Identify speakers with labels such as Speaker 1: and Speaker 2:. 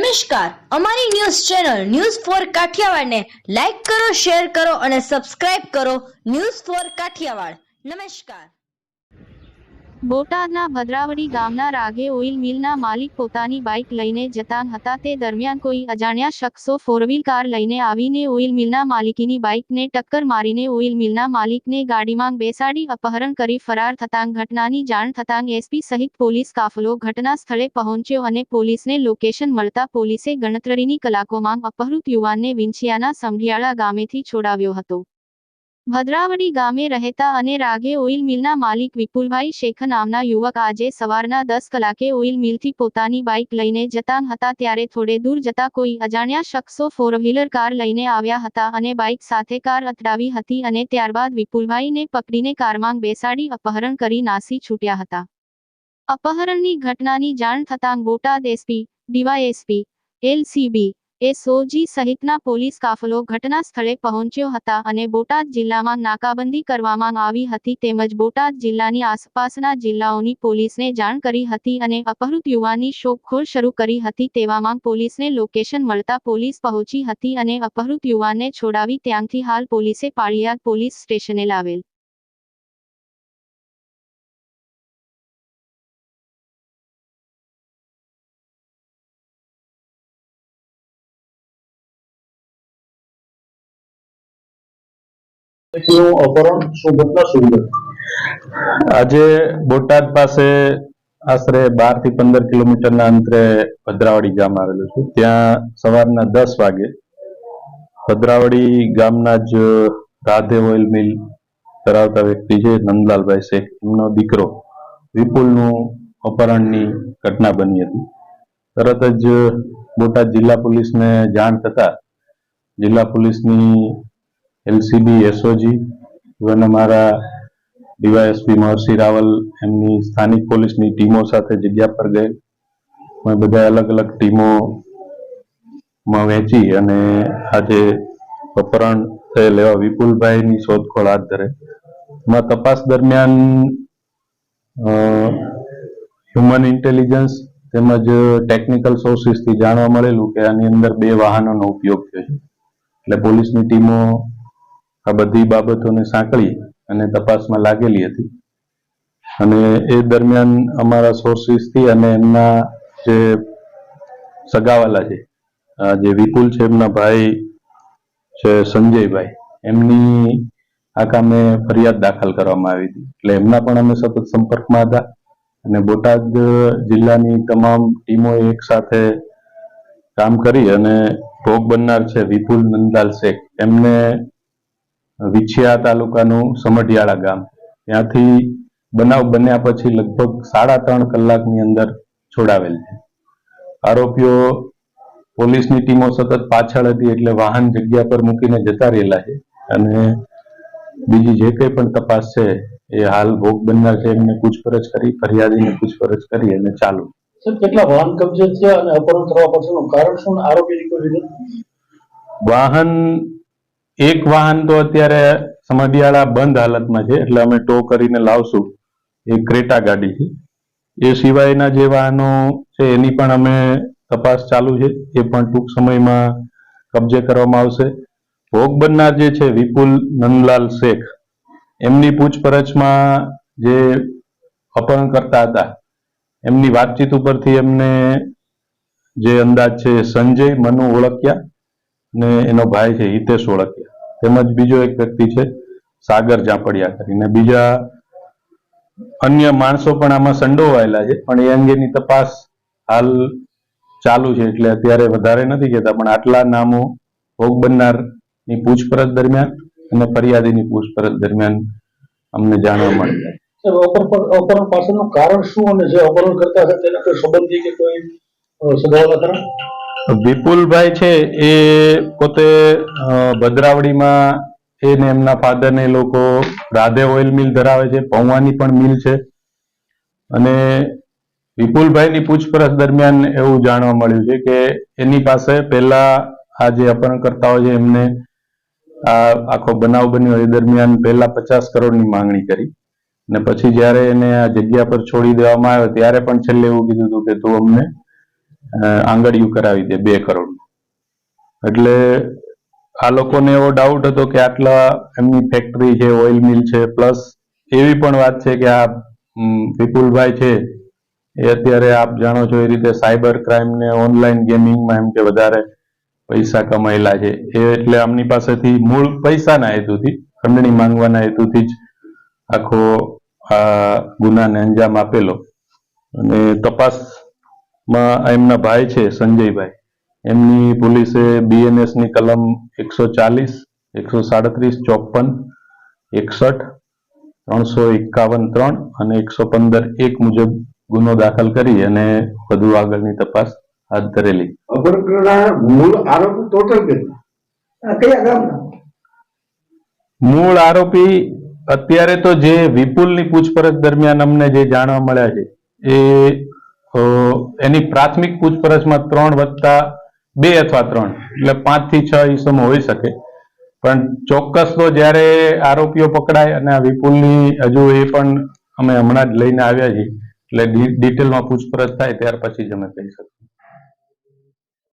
Speaker 1: નમસ્કાર, અમારી news channel news for Kathiawad ને લાઈક કરો, શેર કરો અને સબસ્ક્રાઇબ કરો. News for Kathiawad. નમસ્કાર.
Speaker 2: બોટાદના ભદ્રાવડી ગામના રાગે ઓઇલ મિલના માલિક પોતાની બાઇક લઈને જતા હતા તે દરમિયાન કોઈ અજાણ્યા શખ્સો ફોરવ્હીલ કાર લઈને આવીને ઓઇલ મિલના માલિકની બાઇકને ટક્કર મારીને ઓઇલ મિલના માલિકને ગાડીમાં બેસાડી અપહરણ કરી ફરાર થતાં ઘટનાની જાણ થતાં એસપી સહિત પોલીસ કાફલો ઘટના સ્થળે પહોંચ્યો અને પોલીસને લોકેશન મળતા પોલીસે ગણતરીની કલાકોમાં અપહૃત યુવાનને વિંછિયાના સમઢિયાળા ગામેથી છોડાવ્યો હતો. ભદ્રાવડી ગામે રહેતા અને રાગે ઓઇલ મિલના માલિક વિપુલભાઈ શેખ નામના યુવક આજે સવારના 10 કલાકે ઓઇલ મિલથી પોતાની બાઇક લઈને જતા હતા ત્યારે થોડે દૂર જતા કોઈ અજાણ્યા શખ્સો ફોરવ્હીલર કાર લઈને આવ્યા હતા અને બાઇક સાથે કાર અથડાવી હતી અને ત્યારબાદ વિપુલભાઈને પકડીને કારમાં બેસાડી અપહરણ કરી નાસી છૂટ્યા હતા. અપહરણની ઘટનાની જાણ થતાં Botad SP, DYSP, LCB, SOG સહિતના પોલીસ કાફલો ઘટના સ્થળે પહોંચ્યો હતા અને બોટાદ જિલ્લામાં નાકાબંધી કરવામાં આવી હતી તેમજ બોટાદ જિલ્લાની આસપાસના જિલ્લાઓની પોલીસને જાણ કરી હતી અને અપહૃત યુવાનની શોધખોળ શરૂ કરી હતી. તેવામાં પોલીસને લોકેશન મળતા પોલીસ પહોંચી હતી અને અપહૃત યુવાનને છોડાવી ત્યાંથી હાલ પોલીસે પાળિયાદ પોલીસ સ્ટેશને લાવેલ.
Speaker 3: આજે બોટાદ પાસે આશરે 12 થી 15 કિલોમીટરના અંતરે ભદ્રાવડી ગામ આવેલું છે. ત્યાં સવારના 10 વાગે ભદ્રાવડી ગામના જ રાધે ઓઇલ મિલ ધરાવતા વ્યક્તિ છે નંદલાલભાઈ શેખ, એમનો દીકરો વિપુલનું અપહરણની ઘટના બની હતી. તરત જ બોટાદ જિલ્લા પોલીસને જાણ થતા જિલ્લા પોલીસની એલસીબી, એસઓજી અને અમારા ડીવાયએસપી મહર્ષિ રાવલ એમની સ્થાનિક પોલીસની ટીમો સાથે જગ્યા પર ગઈ. અમે બધા અલગ અલગ ટીમોમાં વહેંચી અને આજે અપહરણ થયેલ એવા વિપુલભાઈની શોધખોળ હાથ ધરે. એમાં તપાસ દરમિયાન હ્યુમન ઇન્ટેલિજન્સ તેમજ ટેકનિકલ સોર્સિસથી જાણવા મળેલું કે આની અંદર 2 વાહનોનો ઉપયોગ થયો છે. એટલે પોલીસની ટીમો આ બધી બાબતોને સાંકળી અને તપાસમાં લાગેલી હતી અને એ દરમિયાન અમારા સોર્સિસથી અને એમના જે સગાવાલા છે, જે વિપુલ છે એમના ભાઈ છે સંજયભાઈ, એમની આ કામે ફરિયાદ દાખલ કરવામાં આવી હતી. એટલે એમના પણ અમે સતત સંપર્કમાં હતા અને બોટાદ જિલ્લાની તમામ ટીમો એક સાથે કામ કરી અને ભોગ બનનાર છે વિપુલ નંદલાલ શેખ, એમને વિંછિયા તાલુકાનું સમઢિયાળા ગામ, ત્યાંથી બનાવ બન્યા પછી લગભગ 3.5 કલાકની અંદર છોડાવેલ છે. આરોપીઓ પોલીસની ટીમો સતત પાછળ હતી એટલે વાહન જગ્યા પર મૂકીને જતા રહેલા છે અને બીજી જે કંઈ પણ તપાસ છે એ હાલ ભોગ બનનાર છે એમને પૂછપરછ કરી, ફરિયાદીને પૂછપરછ કરી અને ચાલુ.
Speaker 4: કેટલા વાહન કબજે થયા અને અપહરણ કરવા પાછળનું કારણ શું? આરોપી
Speaker 3: વાહન, એક વાહન તો અત્યારે સમઢિયાળા બંધ હાલતમાં છે એટલે અમે ટો કરીને લાવશું. એ ક્રેટા ગાડી છે. એ સિવાયના જે વાહનો છે એની પણ અમે તપાસ ચાલુ છે, એ પણ ટૂંક સમયમાં કબજે કરવામાં આવશે. ભોગ બનનાર જે છે વિપુલ નંદલાલ શેખ, એમની પૂછપરછમાં જે અપહરણ કરતા હતા એમની વાતચીત ઉપરથી એમને જે અંદાજ છે સંજય મનુ ઓળખ્યા ને એનો ભાઈ છે હિતેશ ઓળખ્યા, તેમજ બીજો એક વ્યક્તિ છે સાગર જાપડિયા કરીને. બીજા અન્ય માણસો પણ આમાં સંડોવાયેલા છે પણ એ અંગેની તપાસ હાલ ચાલુ છે એટલે અત્યારે વધારે નથી કહેતા, પણ આટલા નામો ભોગ બનનારની પૂછપરછ દરમિયાન અને ફરિયાદીની પૂછપરછ દરમિયાન અમને જાણવા મળે.
Speaker 4: અપહરણ પાછળનું કારણ શું અને જે અપહરણ કરતા હતા તેના કોઈ સંબંધી કે કોઈ સગાવાલા ખરા?
Speaker 3: વિપુલભાઈ છે એ પોતે ભદ્રાવડીમાં એને એમના ફાધર ને લોકો રાધે ઓઇલ મિલ ધરાવે છે, પૌવાની પણ મિલ છે અને વિપુલભાઈની પૂછપરછ દરમિયાન એવું જાણવા મળ્યું છે કે એની પાસે પહેલા આ જે અપહરણકર્તાઓ છે એમને આ આખો બનાવ બન્યો એ દરમિયાન પહેલા 50 કરોડની માંગણી કરી અને પછી જ્યારે એને આ જગ્યા પર છોડી દેવામાં આવ્યો ત્યારે પણ છેલ્લે એવું કીધું હતું કે તું અમને આંગળિયું કરાવી દે 2 કરોડ. એટલે આ લોકોને એવો ડાઉટ હતો કે આટલા એમની ફેક્ટરી છે, ઓઇલ મિલ છે, પ્લસ એવી પણ વાત છે કે આ વિપુલભાઈ છે એ અત્યારે આપ જાણો છો એ રીતે સાયબર ક્રાઇમ ને ઓનલાઈન ગેમિંગમાં એમ કે વધારે પૈસા કમાયેલા છે. એ એટલે આમની પાસેથી મૂળ પૈસાના હેતુથી, ખંડણી માંગવાના હેતુથી જ આખો આ ગુનાને અંજામ આપેલો. અને તપાસમાં એમના ભાઈ છે સંજયભાઈ, એમની પોલીસે BNS ની કલમ 140, 137, 54, 61, 351(3) અને 115(1) મુજબ ગુનો દાખલ કરી અને વધુ આગળની તપાસ હાથ ધરેલી.
Speaker 5: અપહરણ કરનાર મૂળ આરોપી ટોટલ કેટલા, કયા ગામના?
Speaker 3: મૂળ આરોપી અત્યારે તો જે વિપુલની પૂછપરછ દરમિયાન અમને જે જાણવા મળ્યા છે એ એની પ્રાથમિક પૂછપરછમાં 3 વત્તા 2 અથવા 3 એટલે 5 થી 6 ઈસમો હોઈ શકે. પણ ચોક્કસ તો જ્યારે આરોપીઓ પકડાય અને આ વિપુલની હજુ એ પણ અમે હમણાં જ લઈને આવ્યા છીએ એટલે ડિટેલમાં પૂછપરછ થાય ત્યાર પછી જ અમે કહી શકીએ.